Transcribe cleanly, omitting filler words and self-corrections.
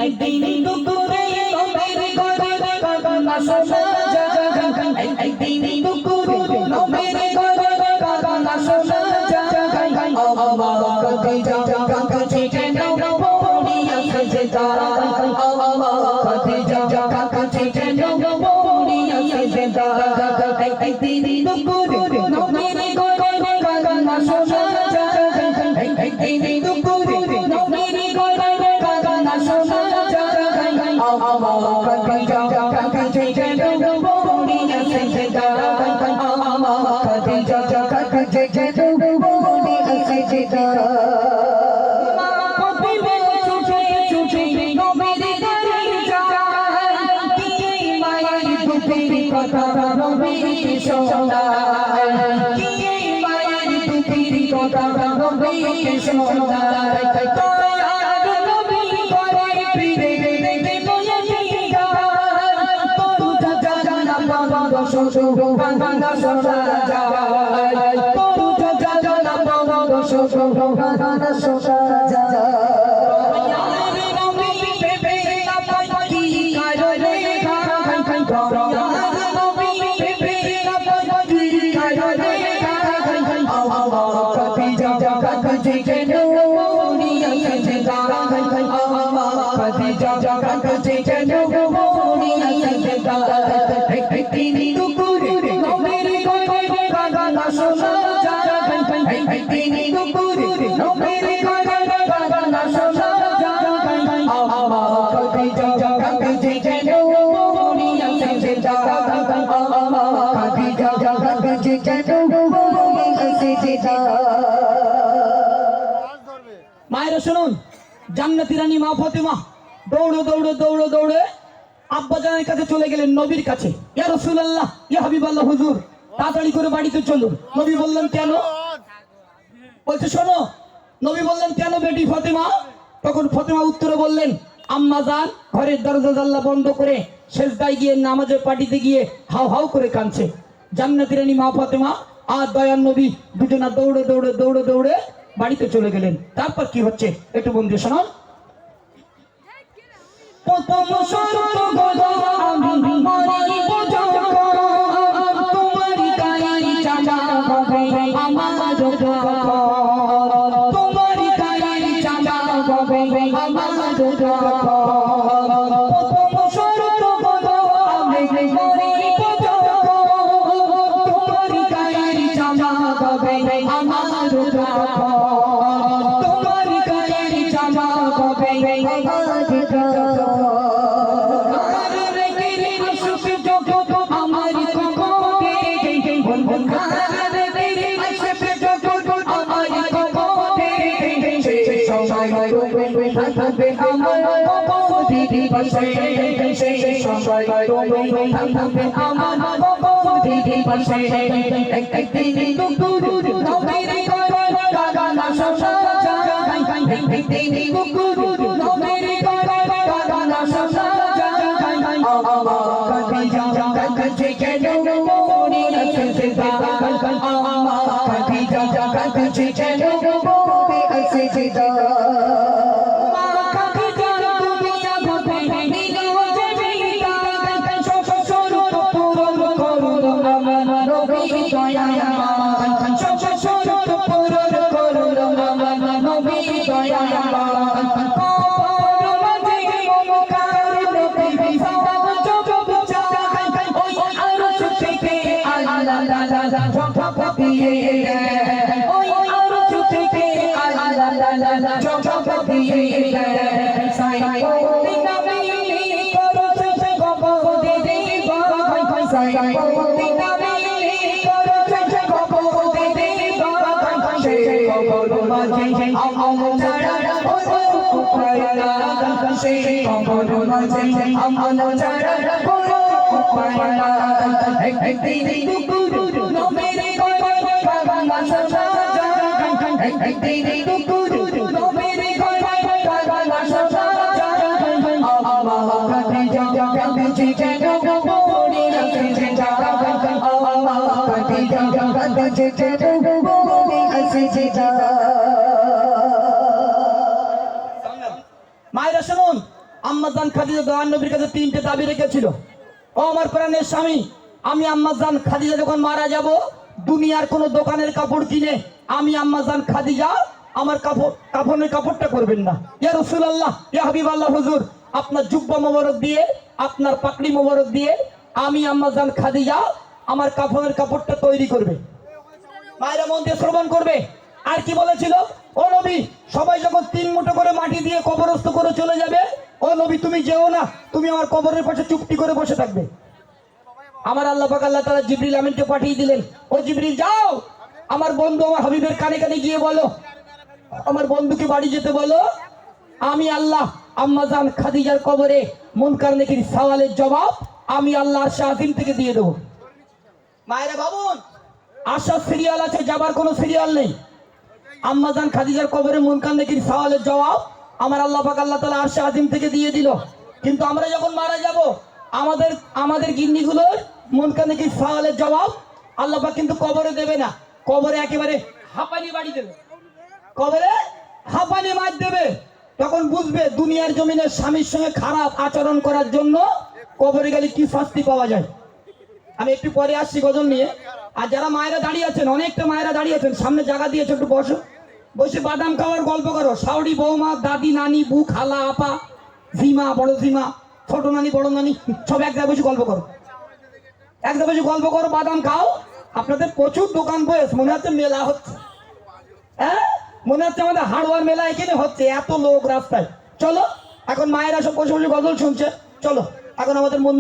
একদিন দুপুরে নবীর ঘরে কান্না শোনা যায়, একদিন দুপুরে নবীর ঘরে কান্না শোনা যায়। আল্লাহ খাদিজা কাছে যেন পড়িয়া সেজদায়, আল্লাহ খাদিজা কাছে যেন পড়িয়া সেজদায়। একদিন দুপুরে নবীর ঘরে কান্না শোনা যায়, একদিন দুপুরে নবীর ঘরে কান্না শোনা যায়। আল্লাহ খাদিজা কাছে যেন পড়িয়া সেজদায়, আল্লাহ খাদিজা কাছে যেন পড়িয়া সেজদায়। কথা নবীর শোনায়, কি মায়ের দুঃখের কথা নবীর শোনায়। দয়ার নবী ঘরে ফিরে বলেছে যায়, তোর জানা বন্ধ শোনো বাংলা শোনা যায়, তোর জানা বন্ধ শোনো বাংলা শোনা যায়। মায়েরা শুনুন, জান্নাতি রানী মা ফাতেমা দৌড়ে দৌড়ে দৌড়ে দৌড়ে আব্বা জানের কাছে চলে গেলেন, নবীর কাছে। ইয়া রাসূলুল্লাহ, ইয়া হাবিবাল্লাহ, হুজুর তাড়াতাড়ি করে বাড়িতে চলুন। নবী বললেন কেন? বলছে শোনো। নবী বললেন কেন বেটি ফাতেমা? তখন ফাতেমা উত্তরে বললেন, আম্মা জান ঘরের দরজা জানলা বন্ধ করে সেজদায় গিয়ে নামাজে পাটিতে গিয়ে হাউ হাউ করে কাঁদছে। জান্নাতি রানী মা ফাতেমা আর দয়ার নবী দুজনা দৌড়ে দৌড়ে দৌড়ে দৌড়ে বাড়িতে চলে গেলেন। তারপর কি হচ্ছে একটু বন্ধু শোনান। প্রথম শর্ত হলো আমি মরিব যখন, তোমার গায়ে চাচা হবে আমার যখন, তোমার গায়ে চাচা হবে আমার যখন। প্রথম শর্ত হলো আমি মরিব যখন, তোমার গায়ে চাচা হবে আমার যখন, তোমার গায়ে চাচা হবে আমার যখন। Jai Jai Jai Jai Jai Jai Jai Jai Jai Jai মায়েরা শুনুন, আম্মাজান খাদিজা দয়ান নবীর কাছে 3টে দাবি রেখেছিল। ও আমার প্রাণের স্বামী, আমি আম্মাজান খাদিজা যখন মারা যাব, দুনিয়ার কোনো দোকানের কাপড় কিনে আমি আম্মাজান খাদিজা আমার কাফনের কাপড়টা করবেন না। ইয়া রাসূলুল্লাহ, ইয়া হাবিবাল্লাহ হুজুর, আপনার জুব্বা মোবারক দিয়ে, আপনার পাকড়ি মোবারক দিয়ে আমি আম্মাজান খাদিজা আমার কাফনের কাপড়টা তৈরি করবে। মায়েরা মন দিয়ে শ্রবণ করবে। আর কি বলেছিল? ও নবী, সবাই যখন 3 মুঠো করে মাটি দিয়ে কবরস্থ করে চলে যাবে, ও নবী তুমি যেও না, তুমি আমার কবরের পাশে চুপটি করে বসে থাকবে। আমার আল্লাহ পাক আল্লাহ তাআলা জিবরিল আমিনকে পাঠিয়ে দিলেন, ও জিবরিল যাও, আমার বন্ধু আমার হাবিবের কানে কানে গিয়ে বলো, আমার বন্ধুকে বাড়ি যেতে বলো, আমি আল্লাহ আম্মাজান খাদিজার কবরে মুনকার নেকির সওয়ালের জবাব আমি আল্লাহ আরশে আজিম থেকে দিয়ে দেবো। মায়েরা ভাবুন, আসার সিরিয়াল আছে, যাবার কোনো সিরিয়াল নেই। আম্মাজান খাদিজার কবরে মুনকার নেকির সওয়ালের জবাব আমার আল্লাহ পাক আল্লাহ তাআলা আরশে আজিম থেকে দিয়ে দিল। কিন্তু আমরা যখন মারা যাব, আমাদের গিন্নিগুলোর মুনকার নেকির সওয়ালের জবাব আল্লাহ পাক কিন্তু কবরে দেবে না, কবরে একেবারে হাঁপানি বাড়ি দেবে, কবরে হাঁপানি মার দেবে। তখন বুঝবে দুনিয়ার জমিনে স্বামীর সঙ্গে খারাপ আচরণ করার জন্য কবরে গেলে কি শাস্তি পাওয়া যায়। আমি একটু পরে আসছি গজল নিয়ে। আর যারা মায়েরা দাঁড়িয়ে আছেন, অনেকটা মায়েরা দাঁড়িয়ে আছেন, সামনে জায়গা দিয়েছে, একটু বসো, বসে বাদাম খাওয়ার গল্প করো। শাওড়ি বৌমা, দাদি, নানি, বউ, খালা, আপা, ঝিমা, বড় ঝিমা, ছোট নানি, বড় নানি, সব এক জায়গায় বসে গল্প করো, এক জায়গায় বসে গল্প করো, বাদাম খাও। আপনাদের প্রচুর দোকান বয়স, মনে হচ্ছে মেলা হচ্ছে। হ্যাঁ, মনে হচ্ছে আমাদের হাড়ওয়ার মেলা এখানে হচ্ছে, এত লোক রাস্তায়। চলো, এখন মায়েরা সব বসে বসে গজল শুনছে, চলো এখন আমাদের মন